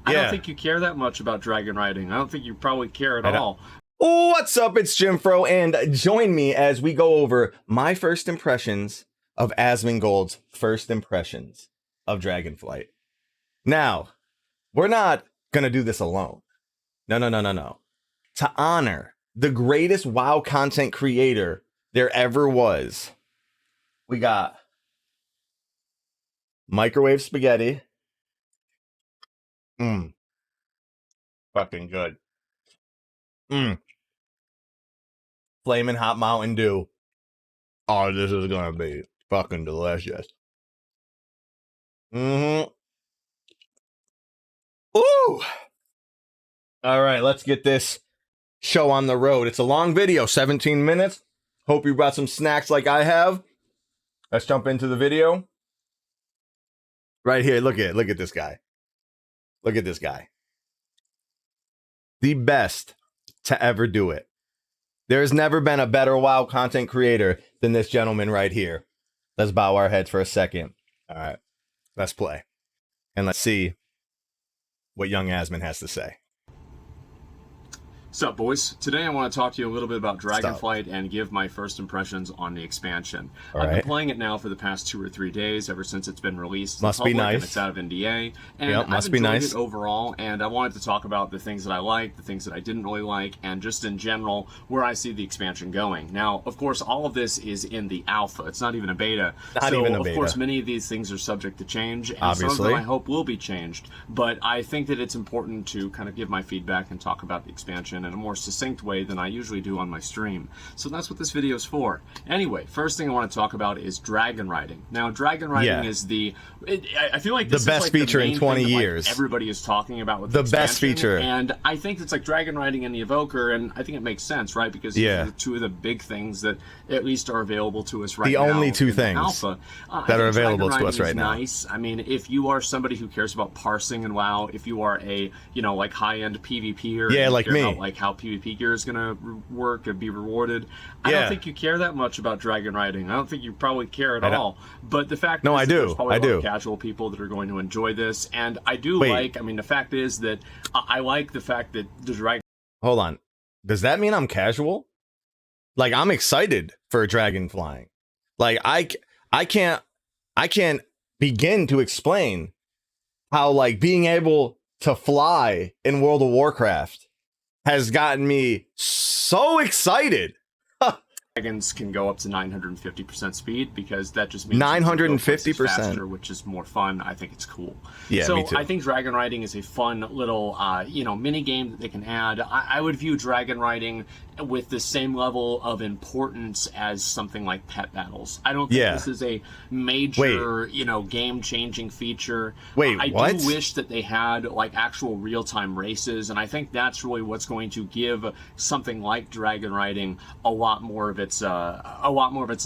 I don't think you care that much about Dragonriding. I don't think you probably care at all. What's up? It's Jimfro, and join me as we go over my first impressions of Asmongold's first impressions of Dragonflight. Now, we're not gonna do this alone. No. To honor the greatest WoW content creator there ever was, we got microwave spaghetti. Fucking good. Flaming hot Mountain Dew. Oh, this is gonna be fucking delicious. Ooh. All right, let's get this show on the road. It's a long video, 17 minutes. Hope you brought some snacks like I have. Let's jump into the video. Right here, look at this guy. Look at this guy. The best to ever do it. There's never been a better WoW content creator than this gentleman right here. Let's bow our heads for a second. All right, let's play. And let's see what young Asmon has to say. What's up, boys? Today I want to talk to you a little bit about Dragonflight and give my first impressions on the expansion. I've been playing it now for the past 2 or 3 days, ever since it's been released. Must be nice. And it's out of NDA. And I've enjoyed it overall, and I wanted to talk about the things that I liked, the things that I didn't really like, and just in general, where I see the expansion going. Now, of course, all of this is in the alpha. It's not even a beta. Of course, many of these things are subject to change, and some of them I hope will be changed. But I think that it's important to kind of give my feedback and talk about the expansion in a more succinct way than I usually do on my stream. So that's what this video is for. Anyway, first thing I want to talk about is Dragonriding. Now, Dragonriding is I feel like this the best is feature the in 20 thing that, years. Everybody is talking about with the best feature. And I think it's like Dragonriding and the Evoker, and I think it makes sense, right? Because these are two of the big things that at least are available to us right now. The only two things alpha, that are available to us right now. Nice. I mean, if you are somebody who cares about parsing in WoW, if you are a, like high-end PvPer, like me, about, like how PvP gear is going to work and be rewarded, I don't think you care that much about Dragonriding. I don't think you probably care at all. But the fact is that there's probably a lot of casual people that are going to enjoy this, and I do like. I mean, the fact is that I like the fact that the Dragon. Hold on, does that mean I'm casual? Like, I'm excited for Dragonflying. Like, I can't begin to explain how, like, being able to fly in World of Warcraft has gotten me so excited. Dragons can go up to 950% speed, because that just means 950% faster, which is more fun. I think it's cool. Yeah, so me too. I think Dragonriding is a fun little mini game that they can add. I would view Dragonriding with the same level of importance as something like pet battles. I don't think this is a major game-changing feature. I do wish that they had like actual real-time races, and I think that's really what's going to give something like Dragonriding a lot more of its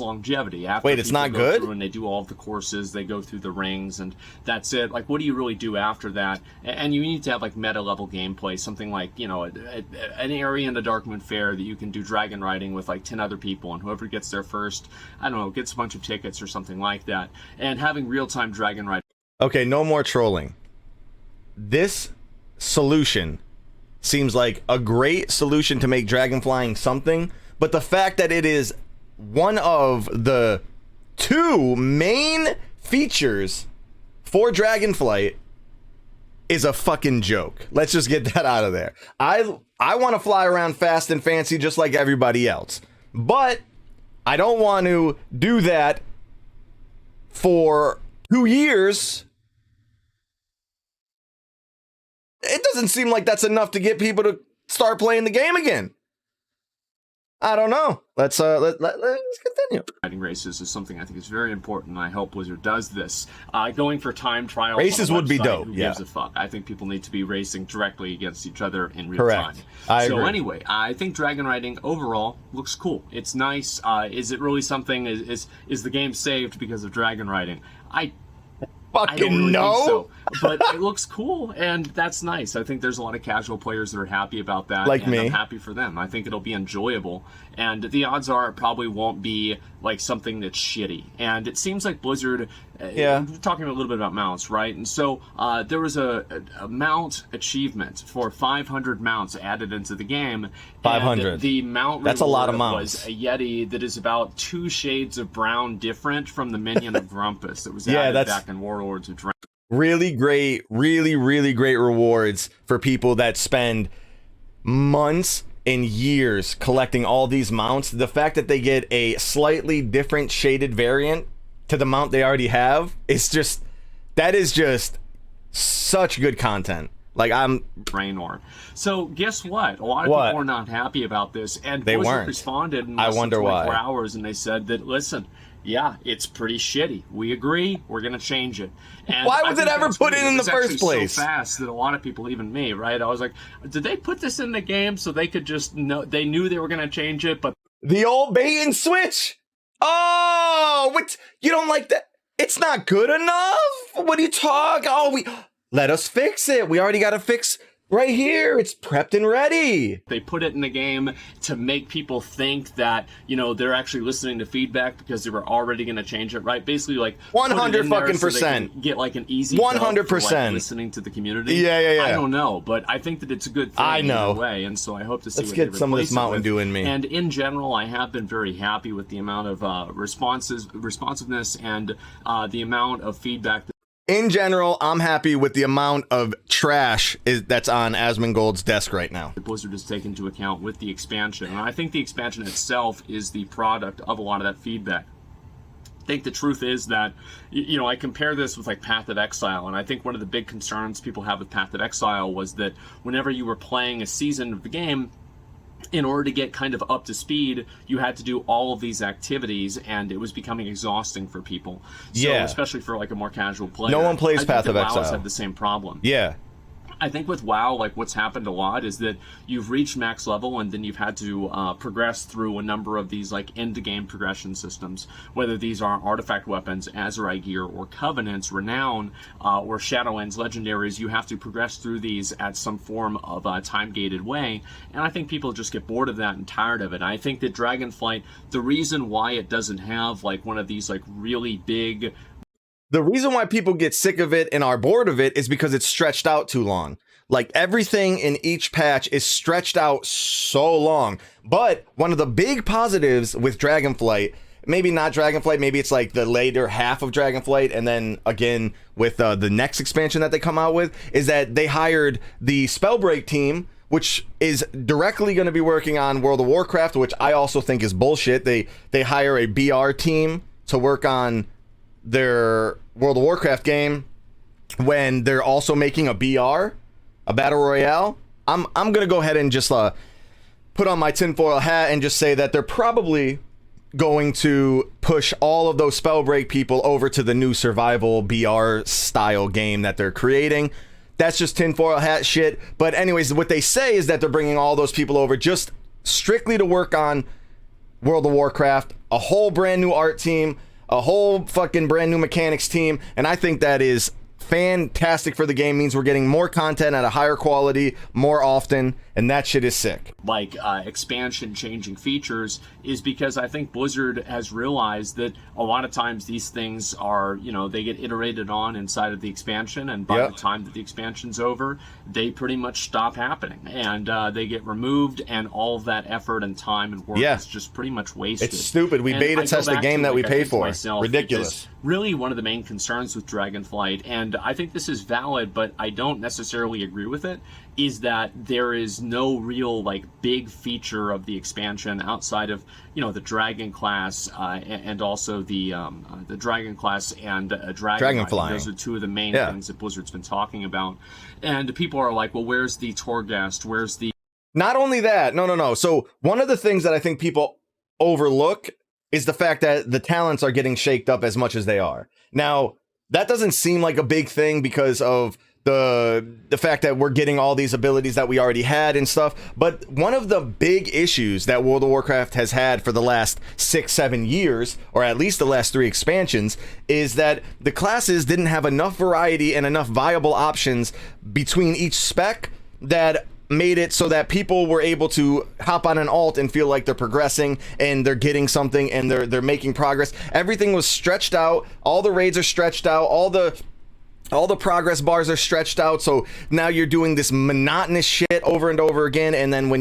longevity. After it's not good? When they do all of the courses, they go through the rings, and that's it. Like, what do you really do after that? And you need to have like meta-level gameplay, something like, an area in a Darkmoon Fair that you can do Dragonriding with like 10 other people, and whoever gets there first, I don't know, gets a bunch of tickets or something like that. And having real-time Dragonriding. Okay, no more trolling. This solution seems like a great solution to make Dragonflying something, but the fact that it is one of the 2 main features for Dragonflight is a fucking joke. Let's just get that out of there. I want to fly around fast and fancy just like everybody else, but I don't want to do that for 2 years. It doesn't seem like that's enough to get people to start playing the game again. I don't know. Let's continue. Riding races is something I think is very important, and I hope Blizzard does this. Going for time trials. Races would be dope. Who gives a fuck? I think people need to be racing directly against each other in real time. I agree. Anyway, I think Dragonriding overall looks cool. It's nice. Is it really something? Is the game saved because of Dragonriding? I don't really think so, but it looks cool, and that's nice. I think there's a lot of casual players that are happy about that, like and me. I'm happy for them. I think it'll be enjoyable, and the odds are it probably won't be like something that's shitty. And it seems like Blizzard, Yeah. Talking a little bit about mounts, right? And so there was a mount achievement for 500 mounts added into the game. 500. And the mount That's a lot of mounts. Was a Yeti that is about 2 shades of brown different from the minion of Grumpus that was added back in Warlords of Draenor. Really great, really great rewards for people that spend months and years collecting all these mounts. The fact that they get a slightly different shaded variant to the mount they already have, that is just such good content. Like, I'm Draenor. So guess what? A lot of people were not happy about this, and they Blizzard weren't. Responded in I less wonder than 24 why. hours, and they said that, listen, yeah, it's pretty shitty. We agree. We're going to change it. And why was it ever put in the first place? So fast that a lot of people, even me, right? I was like, did they put this in the game so they could just know? They knew they were going to change it, but the old bait and switch. Oh, what? You don't like that? It's not good enough. What are you talking? Oh, let us fix it. We already got to fix right here. It's prepped and ready. They put it in the game to make people think that, they're actually listening to feedback because they were already going to change it, right? Basically, like 100% get like an easy 100% listening to the community. Yeah. I don't know, but I think that it's a good thing either way, and so I hope to see. Let's get some of this Mountain Dew in me. And in general, I have been very happy with the amount of responsiveness and the amount of feedback. In general, I'm happy with the amount of trash that's on Asmongold's desk right now. Blizzard has taken into account with the expansion, and I think the expansion itself is the product of a lot of that feedback. I think the truth is that, I compare this with like Path of Exile, and I think one of the big concerns people have with Path of Exile was that whenever you were playing a season of the game, in order to get kind of up to speed, you had to do all of these activities, and it was becoming exhausting for people. So, especially for like a more casual player. No one plays Path of Exile. WoW's had the same problem. Yeah. I think with WoW, like what's happened a lot is that you've reached max level and then you've had to progress through a number of these like end-to-game progression systems, whether these are artifact weapons, Azrai gear, or Covenants, Renown, or Shadowlands legendaries. You have to progress through these at some form of a time-gated way, and I think people just get bored of that and tired of it. I think that Dragonflight, the reason why it doesn't have like one of these like really big... The reason why people get sick of it and are bored of it is because it's stretched out too long. Like, everything in each patch is stretched out so long. But one of the big positives with Dragonflight, maybe not Dragonflight, maybe it's like the later half of Dragonflight, and then again with the next expansion that they come out with, is that they hired the Spellbreak team, which is directly going to be working on World of Warcraft, which I also think is bullshit. They hire a BR team to work on their World of Warcraft game when they're also making a BR, a battle royale. I'm gonna go ahead and just put on my tinfoil hat and just say that they're probably going to push all of those Spellbreak people over to the new survival BR style game that they're creating. That's just tinfoil hat shit. But anyways, what they say is that they're bringing all those people over just strictly to work on World of Warcraft, a whole brand new art team, a whole fucking brand new mechanics team, and I think that is fantastic for the game. Means we're getting more content at a higher quality more often, and that shit is sick. Like expansion changing features is because I think Blizzard has realized that a lot of times these things are, they get iterated on inside of the expansion, and by the time that the expansion's over, they pretty much stop happening, and they get removed, and all of that effort and time and work is just pretty much wasted. It's stupid. We beta test the game that we pay for. Ridiculous. Really one of the main concerns with Dragonflight, and I think this is valid, but I don't necessarily agree with it, is that there is no real like big feature of the expansion outside of the Dragon class and also the Dragon class and Dragonflying. Those are two of the main things that Blizzard's been talking about, and people are like, well, where's the Torghast? Where's the... Not only that, no. So one of the things that I think people overlook is the fact that the talents are getting shaked up as much as they are. Now, that doesn't seem like a big thing because of the fact that we're getting all these abilities that we already had and stuff. But one of the big issues that World of Warcraft has had for the last 6-7 years, or at least the last 3 expansions, is that the classes didn't have enough variety and enough viable options between each spec that made it so that people were able to hop on an alt and feel like they're progressing and they're getting something and they're making progress. Everything was stretched out. All the raids are stretched out. All the progress bars are stretched out, so now you're doing this monotonous shit over and over again, and then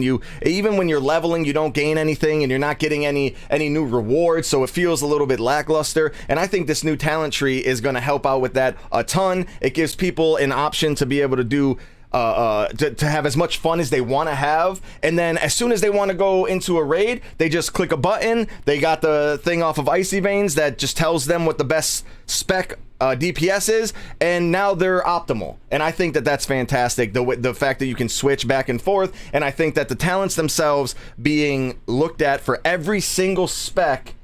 even when you're leveling, you don't gain anything, and you're not getting any new rewards, so it feels a little bit lackluster. And I think this new talent tree is going to help out with that a ton. It gives people an option to be able to do to have as much fun as they want to have, and then as soon as they want to go into a raid, they just click a button. They got the thing off of Icy Veins that just tells them what the best spec DPS is, and now they're optimal. And I think that that's fantastic, the fact that you can switch back and forth. And I think that the talents themselves being looked at for every single spec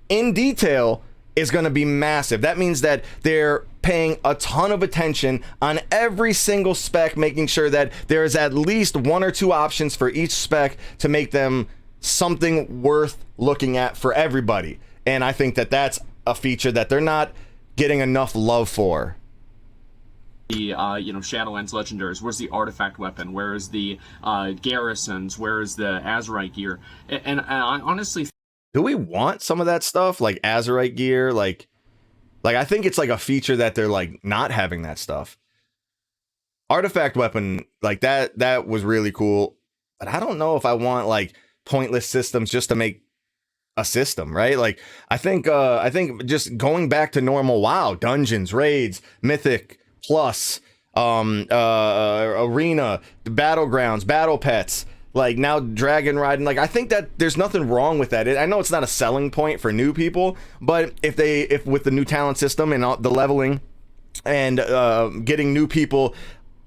in detail is going to be massive. That means that they're paying a ton of attention on every single spec, making sure that there is at least 1 or 2 options for each spec to make them something worth looking at for everybody. And I think that that's a feature that they're not getting enough love for. The Shadowlands legendaries. Where's the artifact weapon? Where is the garrisons? Where is the Azerite gear? And I honestly, do we want some of that stuff, like Azerite gear? Like I think it's like a feature that they're like not having that stuff. Artifact weapon, like that was really cool, but I don't know if I want like pointless systems just to make a system, right? Like I think just going back to normal WoW, dungeons, raids, mythic plus, arena, battlegrounds, battle pets, like now Dragonriding. Like I think that there's nothing wrong with that. I know it's not a selling point for new people, but if with the new talent system and the leveling and getting new people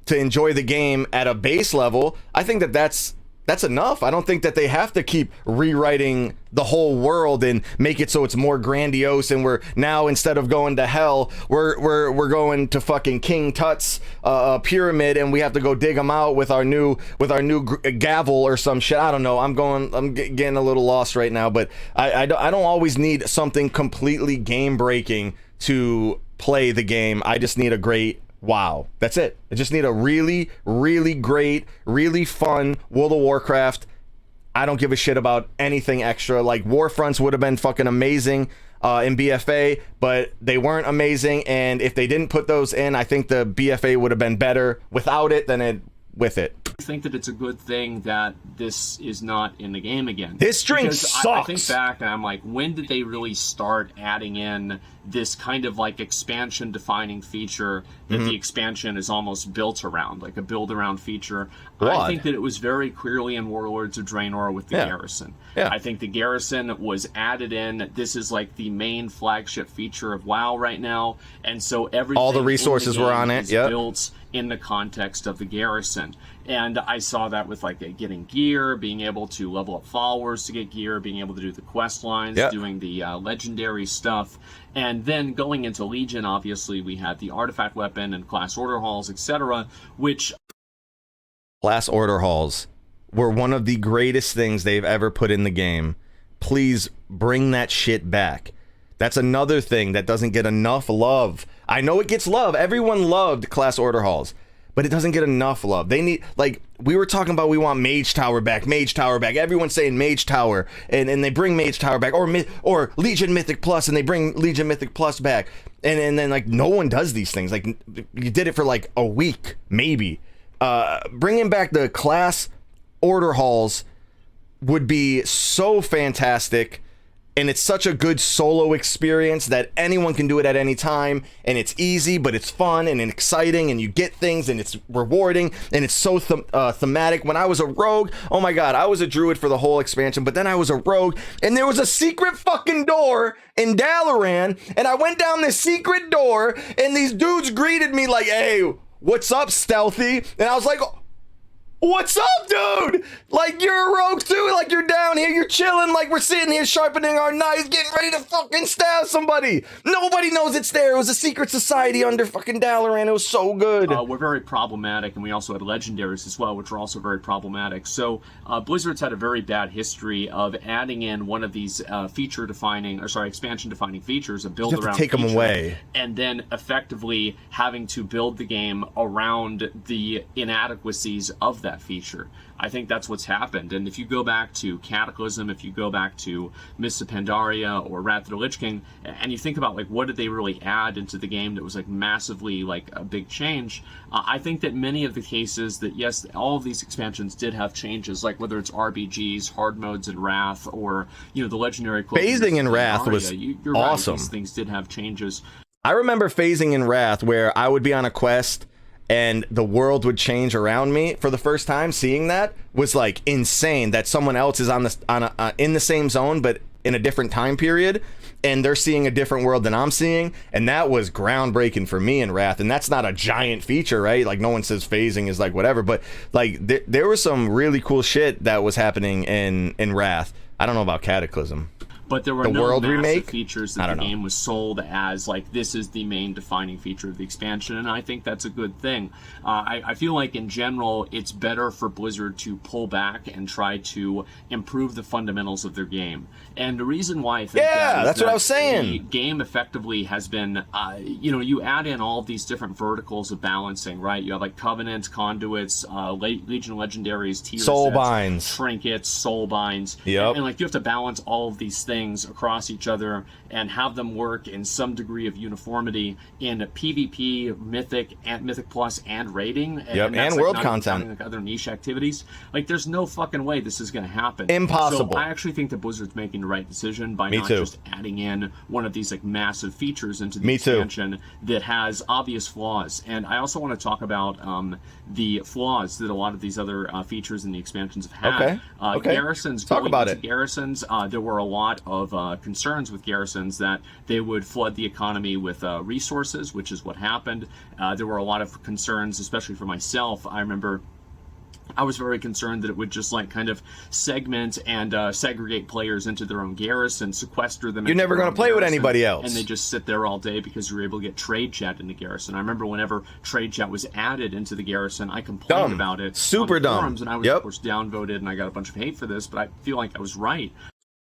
to enjoy the game at a base level, I think that that's enough. I don't think that they have to keep rewriting the whole world and make it so it's more grandiose, and we're now, instead of going to hell, we're going to fucking King Tut's pyramid, and we have to go dig them out with our new gavel or some shit. I don't know. I'm getting a little lost right now, but I don't always need something completely game breaking to play the game. I just need a great WoW. That's it. I just need a really, really great, really fun World of Warcraft. I don't give a shit about anything extra. Like Warfronts would have been fucking amazing in BFA, but they weren't amazing. And if they didn't put those in, I think the BFA would have been better without it than with it. I think that it's a good thing that this is not in the game again. This string sucks. I think back and I'm like, when did they really start adding in this kind of like expansion defining feature that the expansion is almost built around, like a build around feature? I think that it was very clearly in Warlords of Draenor with the garrison. Yeah. I think the garrison was added in. This is like the main flagship feature of WoW right now, and so everything, all the resources were on it, is built in the context of the garrison. And I saw that with like getting gear, being able to level up followers to get gear, being able to do the quest lines, doing the legendary stuff. And then going into Legion, obviously we had the artifact weapon and class order halls, etc., which class order halls were one of the greatest things they've ever put in the game. Please bring that shit back. That's another thing that doesn't get enough love. I know it gets love. Everyone loved class order halls, but it doesn't get enough love. They need, like, we were talking about, we want Mage Tower back, Mage Tower back. Everyone's saying Mage Tower, and they bring Mage Tower back, or Legion Mythic Plus, and they bring Legion Mythic Plus back. And then, like, no one does these things. Like, you did it for, like, a week, maybe. Bringing back the class order halls would be so fantastic. And it's such a good solo experience that anyone can do it at any time, and it's easy, but it's fun and exciting, and you get things, and it's rewarding, and it's so thematic. When I was a rogue, oh my god, I was a druid for the whole expansion, but then I was a rogue, and there was a secret fucking door in Dalaran, and I went down this secret door, and these dudes greeted me like, "Hey, what's up, Stealthy?" And I was like, "What's up, dude? Like, you're a rogue too? Like, you're down here, you're chilling, like, we're sitting here sharpening our knives, getting ready to fucking stab somebody. Nobody knows it's there. It was a secret society under fucking Dalaran. It was so good." We're very problematic, and we also had legendaries as well, which were also very problematic. So, Blizzard's had a very bad history of adding in one of these expansion-defining features, a build-around feature. Take them away. And then effectively having to build the game around the inadequacies of that. that feature. I think that's what's happened. And if you go back to Cataclysm, if you go back to Mists of Pandaria or Wrath of the Lich King, and you think about like what did they really add into the game that was like massively like a big change, I think that many of the cases that yes, all of these expansions did have changes, like whether it's RBGs, hard modes in Wrath, or the legendary phasing in Wrath was you're awesome. Right, these things did have changes. I remember phasing in Wrath where I would be on a quest and the world would change around me for the first time. Seeing that was like insane, that someone else is in the same zone but in a different time period, and they're seeing a different world than I'm seeing, and that was groundbreaking for me in Wrath. And that's not a giant feature, right? Like no one says phasing is like whatever, but like there was some really cool shit that was happening in Wrath. I don't know about Cataclysm. But there were the no World massive remake features that the game was sold as like this is the main defining feature of the expansion, and I think that's a good thing. I feel like in general it's better for Blizzard to pull back and try to improve the fundamentals of their game. And the reason why I think that's what I was saying. The game effectively has been, you add in all of these different verticals of balancing, right? You have like Covenants, Conduits, Legion Legendaries, tier Soul sets, Binds, Trinkets, Soul Binds, and like you have to balance all of these things across each other and have them work in some degree of uniformity in PvP, Mythic, and Mythic Plus, and raiding. And like world not content. Like other niche activities. Like there's no fucking way this is going to happen. Impossible. So I actually think that Blizzard's making the right decision by not just adding in one of these like massive features into the expansion that has obvious flaws. And I also want to talk about the flaws that a lot of these other features in the expansions have had. Garrisons. Talk about it. Garrisons. There were a lot of concerns with garrisons that they would flood the economy with resources, which is what happened. There were a lot of concerns, especially for myself. I remember I was very concerned that it would just like kind of segment and segregate players into their own garrison, sequester them. You're never going to play with anybody else. And they just sit there all day because you're able to get trade chat in the garrison. I remember whenever trade chat was added into the garrison, I complained about it. Super dumb. Forums, and I was, of course, downvoted, and I got a bunch of hate for this, but I feel like I was right.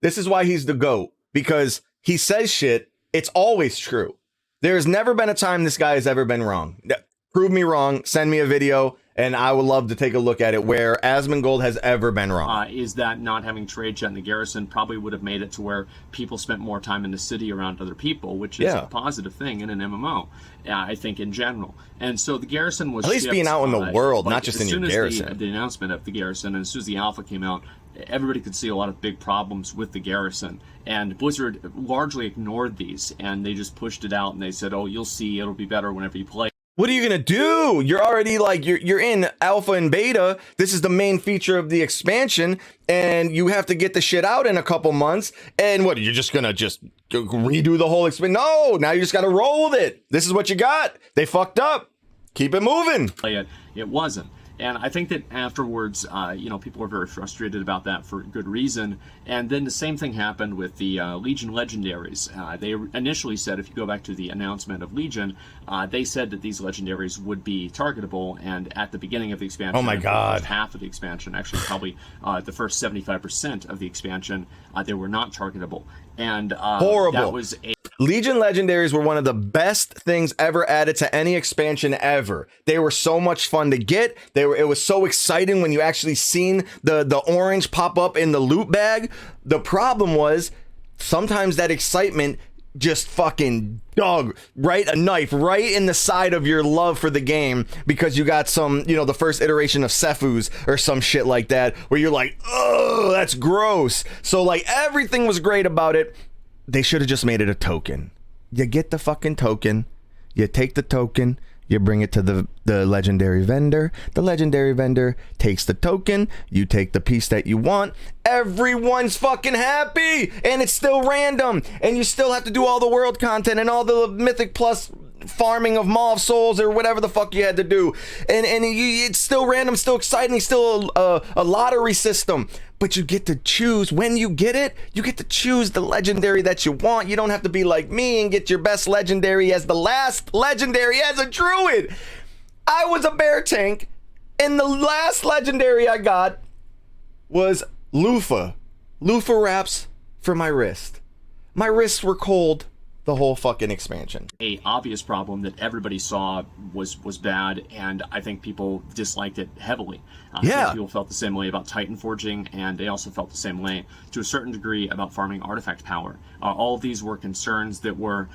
This is why he's the GOAT, because he says shit. It's always true. There's never been a time this guy has ever been wrong. Prove me wrong. Send me a video, and I would love to take a look at it where Asmongold has ever been wrong. Is that not having trade chat in the garrison probably would have made it to where people spent more time in the city around other people, which is a positive thing in an MMO, I think, in general. And so the garrison was... At least being out in the world, not just in your garrison. As soon as the announcement of the garrison, and as soon as the alpha came out, everybody could see a lot of big problems with the garrison. And Blizzard largely ignored these, and they just pushed it out, and they said, oh, you'll see, it'll be better whenever you play. What are you gonna do? You're already like you're in alpha and beta. This is the main feature of the expansion, and you have to get the shit out in a couple months. And what, you're just gonna redo the whole expansion? No, now you just gotta roll with it. This is what you got. They fucked up. Keep it moving. It wasn't. And I think that afterwards, people were very frustrated about that for good reason. And then the same thing happened with the Legion Legendaries. They initially said, if you go back to the announcement of Legion, they said that these Legendaries would be targetable. And at the beginning of the expansion, oh my God, the first half of the expansion, actually probably the first 75% of the expansion, they were not targetable. And horrible. That was Legion Legendaries were one of the best things ever added to any expansion ever. They were so much fun to get. It was so exciting when you actually seen the orange pop up in the loot bag. The problem was sometimes that excitement just fucking dug a knife right in the side of your love for the game, because you got some, the first iteration of Sephuz or some shit like that, where you're like, oh, that's gross. So like everything was great about it. They should have just made it a token. You get the fucking token, you take the token, you bring it to the legendary vendor. The legendary vendor takes the token, you take the piece that you want. Everyone's fucking happy, and it's still random, and you still have to do all the world content and all the Mythic Plus farming of Maw of Souls or whatever the fuck you had to do, and it's still random, still exciting, still a lottery system. But you get to choose when you get it. You get to choose the legendary that you want. You don't have to be like me and get your best legendary as the last legendary as a druid. I was a bear tank, and the last legendary I got was loofah wraps for my wrist. My wrists were cold the whole fucking expansion. A obvious problem that everybody saw was bad, and I think people disliked it heavily. Yeah. People felt the same way about Titan forging, and they also felt the same way to a certain degree about farming artifact power. All of these were concerns that were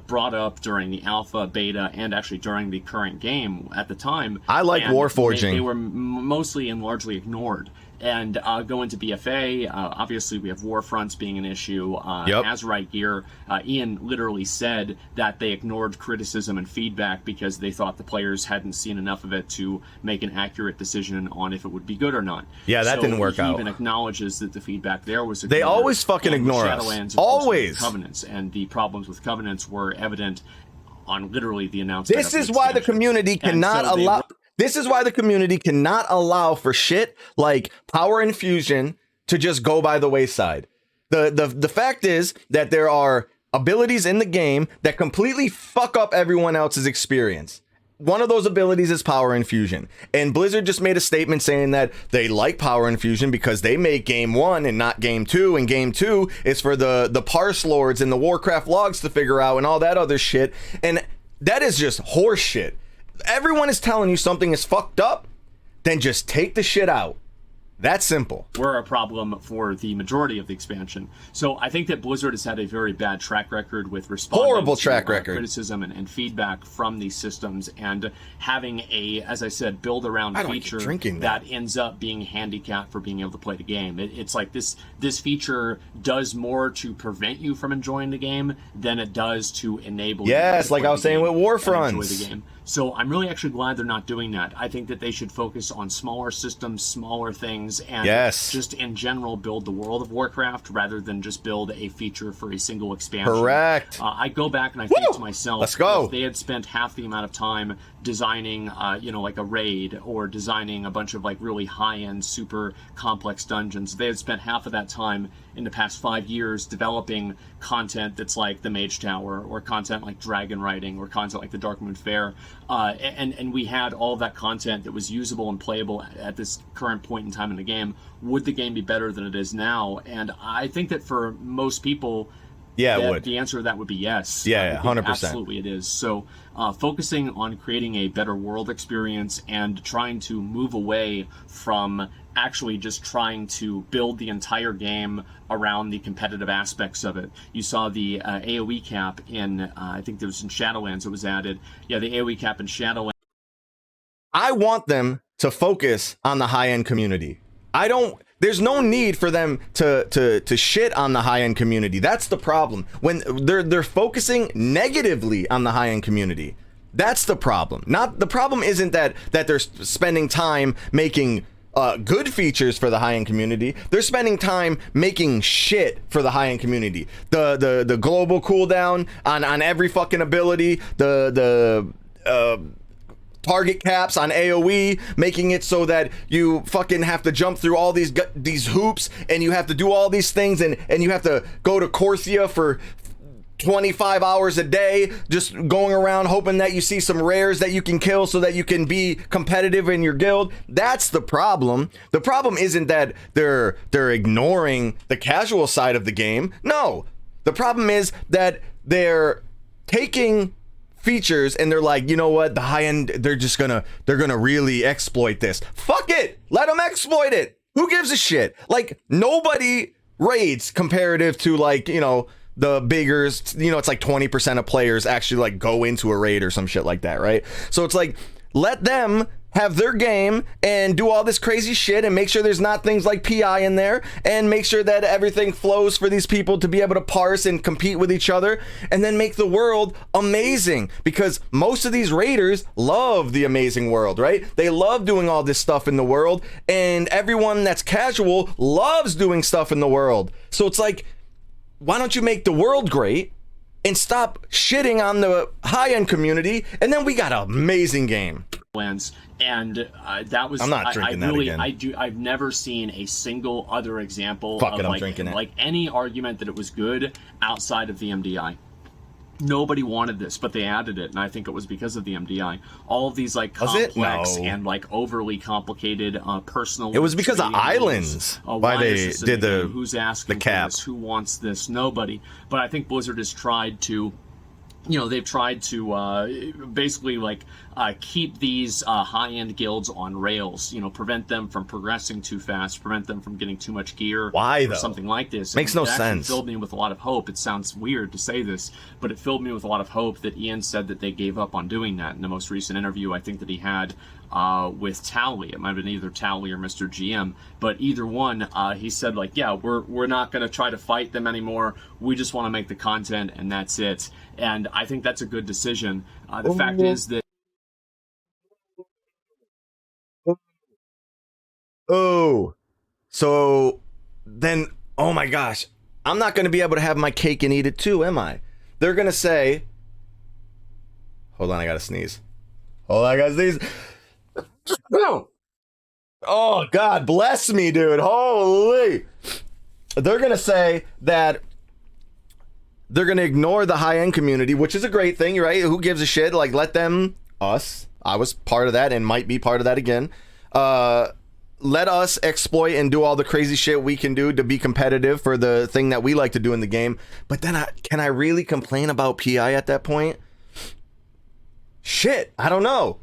brought up during the alpha, beta, and actually during the current game at the time. I like warforging. They were mostly and largely ignored. And going to BFA, obviously we have Warfronts being an issue. Azerite gear, Ian literally said that they ignored criticism and feedback because they thought the players hadn't seen enough of it to make an accurate decision on if it would be good or not. Yeah, that didn't work out. He even acknowledges that the feedback there was ignored. They always fucking ignore us. Always. Covenants, and the problems with Covenants were evident on literally the announcement. This is why the community cannot allow... This is why the community cannot allow for shit like power infusion to just go by the wayside. The fact is that there are abilities in the game that completely fuck up everyone else's experience. One of those abilities is power infusion. And Blizzard just made a statement saying that they like power infusion because they make game 1 and not game 2. And game 2 is for the parse lords and the Warcraft logs to figure out and all that other shit. And that is just horse shit. Everyone is telling you something is fucked up, then just take the shit out. That's simple. Were a problem for the majority of the expansion. So I think that Blizzard has had a very bad track record with responding horrible to track record, criticism and feedback from these systems, and having a, as I said, build around feature that ends up being handicapped for being able to play the game. It's like this feature does more to prevent you from enjoying the game than it does to enable you to like I was saying with Warfronts. enjoy the game. So I'm really actually glad they're not doing that. I think that they should focus on smaller systems, smaller things, and just in general build the World of Warcraft rather than just build a feature for a single expansion. Correct. I go back and I think to myself, let's go. If they had spent half the amount of time designing, like a raid or designing a bunch of like really high-end, super complex dungeons, they had spent half of that time in the past 5 years developing content that's like the Mage Tower, or content like Dragonriding, or content like the Darkmoon Faire, and we had all of that content that was usable and playable at this current point in time in the game. Would the game be better than it is now? And I think that for most people, it would. The answer to that would be yes. Yeah, 100%. Absolutely it is. So focusing on creating a better world experience and trying to move away from actually just trying to build the entire game around the competitive aspects of it. You saw the AoE cap in, I think there was in Shadowlands it was added. Yeah, the AoE cap in Shadowlands. I want them to focus on the high-end community. There's no need for them to shit on the high-end community. That's the problem. When they're focusing negatively on the high-end community. That's the problem. The problem isn't that they're spending time making good features for the high-end community. They're spending time making shit for the high-end community. The global cooldown on every fucking ability, the target caps on AoE, making it so that you fucking have to jump through all these hoops, and you have to do all these things, and you have to go to Corthia for 25 hours a day, just going around hoping that you see some rares that you can kill so that you can be competitive in your guild. That's the problem. The problem isn't that they're ignoring the casual side of the game. No, the problem is that they're taking features and they're like, you know what, the high end, they're gonna really exploit this. Fuck it, let them exploit it. Who gives a shit? Like, nobody raids comparative to, like, the biggers. It's like 20% of players actually like go into a raid or some shit like that, right? So it's like, let them have their game and do all this crazy shit and make sure there's not things like PI in there, and make sure that everything flows for these people to be able to parse and compete with each other, and then make the world amazing, because most of these raiders love the amazing world, right? They love doing all this stuff in the world, and everyone that's casual loves doing stuff in the world. So it's like, why don't you make the world great and stop shitting on the high-end community, and then we got an amazing game. And that was, I'm not drinking that again. I've never seen a single other example Fuck of it, I'm drinking it. like any argument that it was good outside of the MDI. Nobody wanted this, but they added it, and I think it was because of the MDI. All of these like complex and like overly complicated personal. It was because of islands. Why they did the who's asking the cap? For this, who wants this? Nobody. But I think Blizzard has tried to. They've tried to basically like keep these high-end guilds on rails. Prevent them from progressing too fast, prevent them from getting too much gear. Why though? Or something like this. Makes no sense. It filled me with a lot of hope. It sounds weird to say this, but it filled me with a lot of hope that Ian said that they gave up on doing that. In the most recent interview, I think that he had with Tally. It might have been either Tally or Mr. GM, but either one, he said like, yeah, we're not going to try to fight them anymore. We just want to make the content, and that's it. And I think that's a good decision. The fact is that. Oh, so then, oh my gosh, I'm not going to be able to have my cake and eat it too, am I? They're going to say, hold on, I got to sneeze. Hold on, I got to sneeze. Oh, God bless me, dude. Holy. They're going to say that they're going to ignore the high-end community, which is a great thing, right? Who gives a shit? Like, let them, us, I was part of that and might be part of that again. Let us exploit and do all the crazy shit we can do to be competitive for the thing that we like to do in the game. But then can I really complain about PI at that point? Shit, I don't know.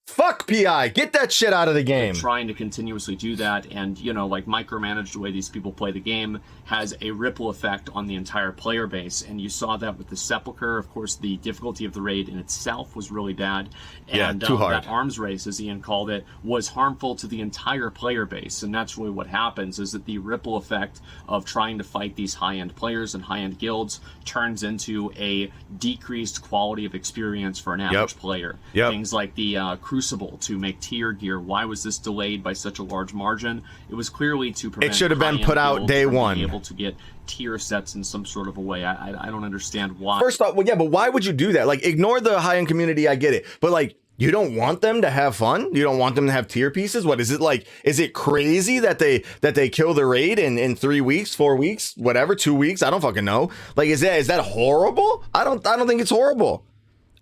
Fuck PI, get that shit out of the game. Trying to continuously do that and, like micromanage the way these people play the game has a ripple effect on the entire player base. And you saw that with the Sepulchre. Of course, the difficulty of the raid in itself was really bad. And too hard. That arms race, as Ian called it, was harmful to the entire player base. And that's really what happens, is that the ripple effect of trying to fight these high-end players and high-end guilds turns into a decreased quality of experience for an average player. Things like the Crucible to make tier gear. Why was this delayed by such a large margin? It was clearly to prevent. It should have been put out day one. Able to get tier sets in some sort of a way. I don't understand why. First off, well, yeah, but why would you do that? Like, ignore the high-end community. I get it, but like, you don't want them to have fun. You don't want them to have tier pieces. What is it like? Is it crazy that they kill the raid in 3 weeks, 4 weeks, whatever, 2 weeks? I don't fucking know. Like, is that horrible? I don't think it's horrible.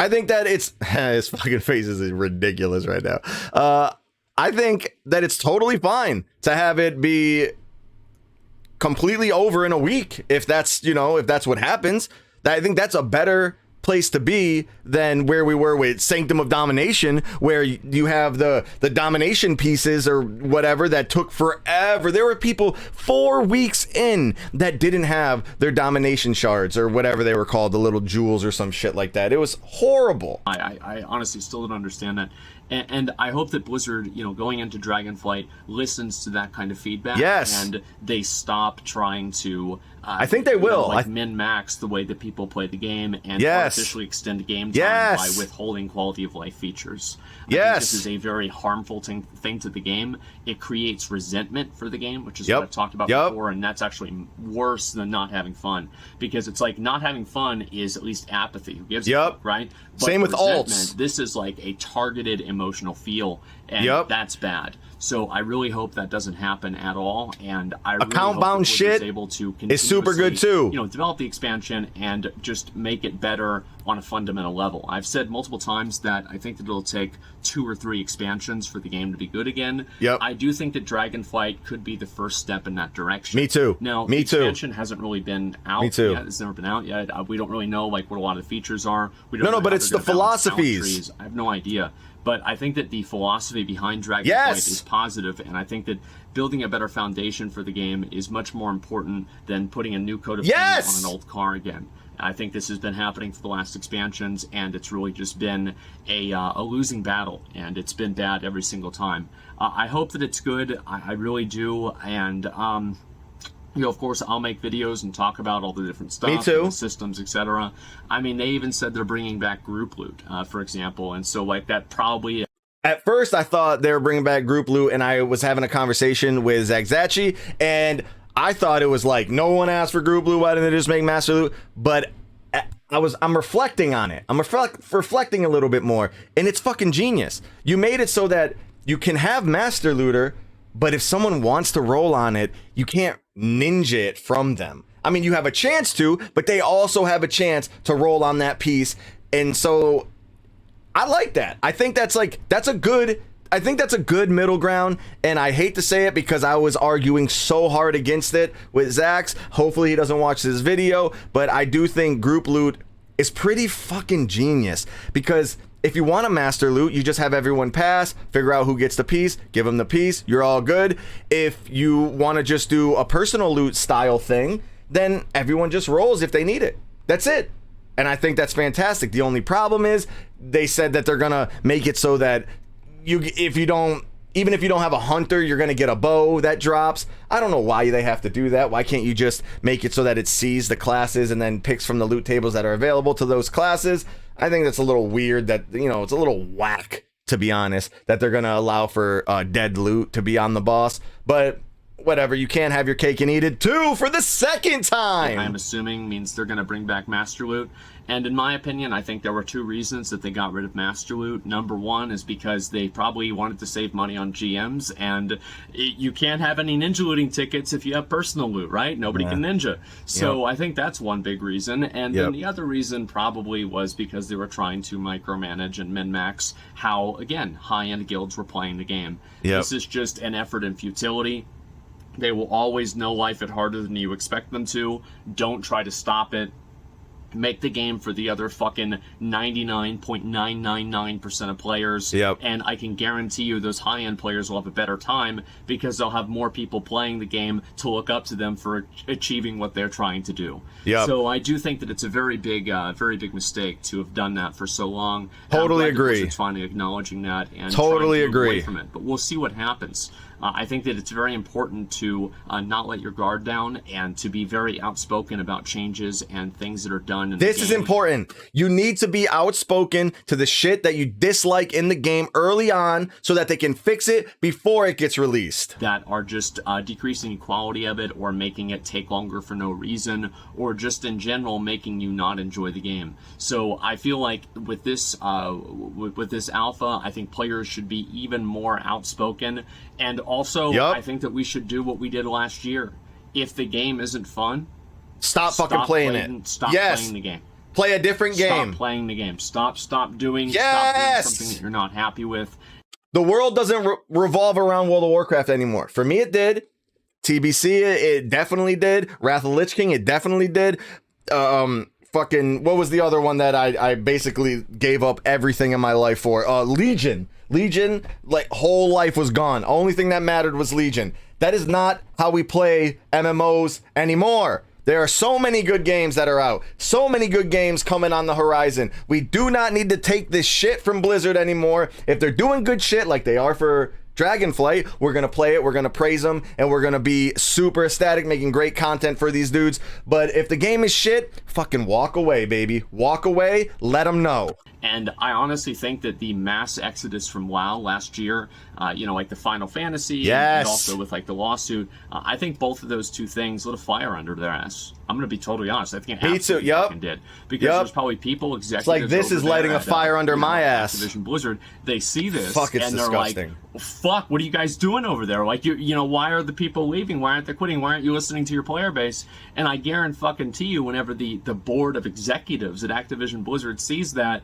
I think that it's his fucking face is ridiculous right now. I think that it's totally fine to have it be completely over in a week if that's what happens. I think that's a better place to be than where we were with Sanctum of Domination, where you have the domination pieces or whatever that took forever. There were people 4 weeks in that didn't have their domination shards or whatever they were called, the little jewels or some shit like that. It was horrible. I honestly still don't understand that. And I hope that Blizzard, going into Dragonflight, listens to that kind of feedback. Yes. And they stop trying to... I think they will. Min-max the way that people play the game and yes. artificially extend game time yes. by withholding quality of life features. I yes. think this is a very harmful thing to the game. It creates resentment for the game, which is yep. what I've talked about yep. before, and that's actually worse than not having fun. Because it's like not having fun is at least apathy. Who gives yep. a fuck, right? But same with alts. This is like a targeted emotional feel, and yep. that's bad. So I really hope that doesn't happen at all, and I really account bound shit able to is super good too. Develop the expansion and just make it better on a fundamental level. I've said multiple times that I think that it'll take 2 or 3 expansions for the game to be good again. Yep. I do think that Dragonflight could be the first step in that direction. Me too. Now, the expansion hasn't really been out Me too. yet. It's never been out yet. We don't really know what a lot of the features are. We don't no, know but it's the philosophies. I have no idea. But I think that the philosophy behind Dragonflight yes. is positive, and I think that building a better foundation for the game is much more important than putting a new coat of yes. paint on an old car again. I think this has been happening for the last expansions, and it's really just been a losing battle, and it's been bad every single time. I hope that it's good. I really do, and of course, I'll make videos and talk about all the different stuff, Me too. The systems, etc. I mean, they even said they're bringing back group loot, for example, and so that probably. At first, I thought they were bringing back group loot, and I was having a conversation with Zagzachi, and I thought it was like, no one asked for group loot, why didn't they just make master loot? But I'm reflecting on it. I'm reflecting a little bit more, and it's fucking genius. You made it so that you can have master looter, but if someone wants to roll on it, you can't ninja it from them. I mean, you have a chance to, but they also have a chance to roll on that piece. And so I like that. I think that's a good middle ground, and I hate to say it because I was arguing so hard against it with Zax. Hopefully he doesn't watch this video, but I do think group loot is pretty fucking genius, because if you want to master loot, you just have everyone pass, figure out who gets the piece, give them the piece, you're all good. If you want to just do a personal loot style thing, then everyone just rolls if they need it. That's it. And I think that's fantastic. The only problem is they said that they're gonna make it so that even if you don't have a hunter, you're gonna get a bow that drops. I don't know why they have to do that. Why can't you just make it so that it sees the classes and then picks from the loot tables that are available to those classes? I think that's a little weird. That, you know, it's a little whack, to be honest, that they're gonna allow for dead loot to be on the boss. But whatever, you can't have your cake and eat it too for the second time. I'm assuming means they're going to bring back Master Loot. And in my opinion, I think there were two reasons that they got rid of Master Loot. Number one is because they probably wanted to save money on GMs, and you can't have any ninja looting tickets if you have personal loot, right? Nobody can ninja. So I think that's one big reason. And then the other reason probably was because they were trying to micromanage and min-max how, again, high-end guilds were playing the game. This is just an effort in futility. They will always know life it harder than you expect them to. Don't try to stop it. Make the game for the other fucking 99.999% of players. And I can guarantee you those high-end players will have a better time because they'll have more people playing the game to look up to them for achieving what they're trying to do. So I do think that it's a very big mistake to have done that for so long. Totally agree. It's finally acknowledging that and totally trying to move agree away from it. But we'll see what happens. I think that it's very important to not let your guard down and to be very outspoken about changes and things that are done. This is important. You need to be outspoken to the shit that you dislike in the game early on so that they can fix it before it gets released. That are just decreasing the quality of it, or making it take longer for no reason, or just in general making you not enjoy the game. So I feel like with this with this alpha, I think players should be even more outspoken. And also, I think that we should do what we did last year. If the game isn't fun, stop fucking playing it. Stop playing the game. Play a different game. Stop playing the game. Stop doing something that you're not happy with. The world doesn't revolve around World of Warcraft anymore. For me, it did. TBC, it definitely did. Wrath of the Lich King, it definitely did. Fucking, what was the other one that I basically gave up everything in my life for? Legion. Legion, like, whole life was gone. Only thing that mattered was Legion. That is not how we play MMOs anymore. There are so many good games that are out. So many good games coming on the horizon. We do not need to take this shit from Blizzard anymore. If they're doing good shit like they are for Dragonflight, we're going to play it, we're going to praise them, and we're going to be super ecstatic making great content for these dudes. But if the game is shit, fucking walk away, baby. Walk away, let them know. And I honestly think that the mass exodus from WoW last year, like the Final Fantasy, and also with like the lawsuit, I think both of those two things lit a fire under their ass. I'm going to be totally honest. I think it absolutely fucking did. Because there's probably people, executives, it's like this is lighting a fire under my ass. Activision Blizzard, they see this it's and they're disgusting. Like, fuck, what are you guys doing over there? Like, why are the people leaving? Why aren't they quitting? Why aren't you listening to your player base? And I guarantee you, whenever the board of executives at Activision Blizzard sees that,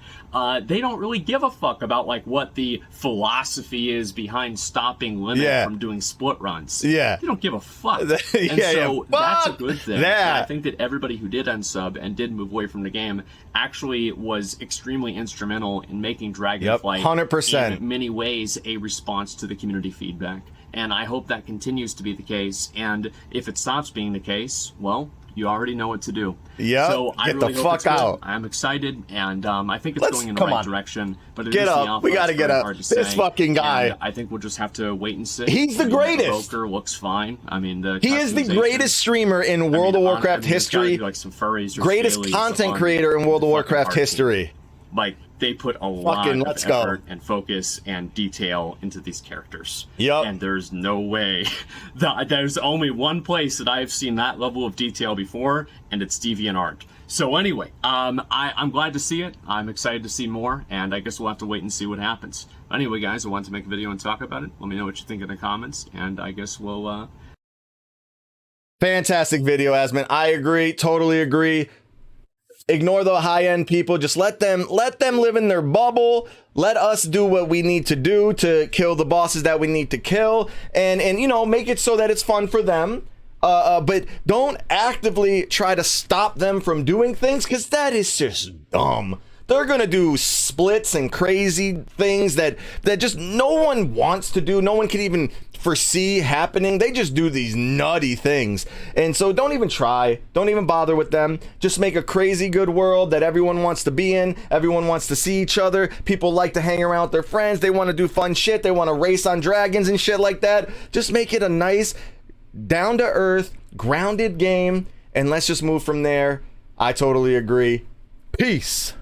they don't really give a fuck about like what the philosophy is behind stopping Limit from doing split runs. They don't give a fuck. And so that's a good thing. And I think that everybody who did unsub and did move away from the game actually was extremely instrumental in making Dragonflight 100%. in many ways a response to the community feedback. And I hope that continues to be the case. And if it stops being the case, well, you already know what to do. So I get really the hope fuck it's good. out. I'm excited, and I think it's going in the right direction. But it get is up. the alpha. We gotta get up. This fucking guy. And I think we'll just have to wait and see. He's the greatest. Evoker looks fine. I mean, he is the greatest streamer in World of Warcraft history. Like some furries or greatest content creator in World of Warcraft history. Like, they put a lot of effort and focus and detail into these characters. And there's no way that there's only one place that I've seen that level of detail before, and it's DeviantArt. So anyway, I'm glad to see it. I'm excited to see more, and I guess we'll have to wait and see what happens. Anyway, guys, I wanted to make a video and talk about it. Let me know what you think in the comments, and I guess we'll Fantastic video, Asmon. I agree. Totally agree. Ignore the high-end people. Just let them live in their bubble. Let us do what we need to do to kill the bosses that we need to kill, and you know, make it so that it's fun for them. But don't actively try to stop them from doing things, because that is just dumb. They're gonna do splits and crazy things that just no one wants to do. No one can even foresee happening. They just do these nutty things. And so don't even try. Don't even bother with them. Just make a crazy good world that everyone wants to be in. Everyone wants to see each other. People like to hang around with their friends. They want to do fun shit. They want to race on dragons and shit like that. Just make it a nice, down-to-earth, grounded game, and let's just move from there. I totally agree. Peace.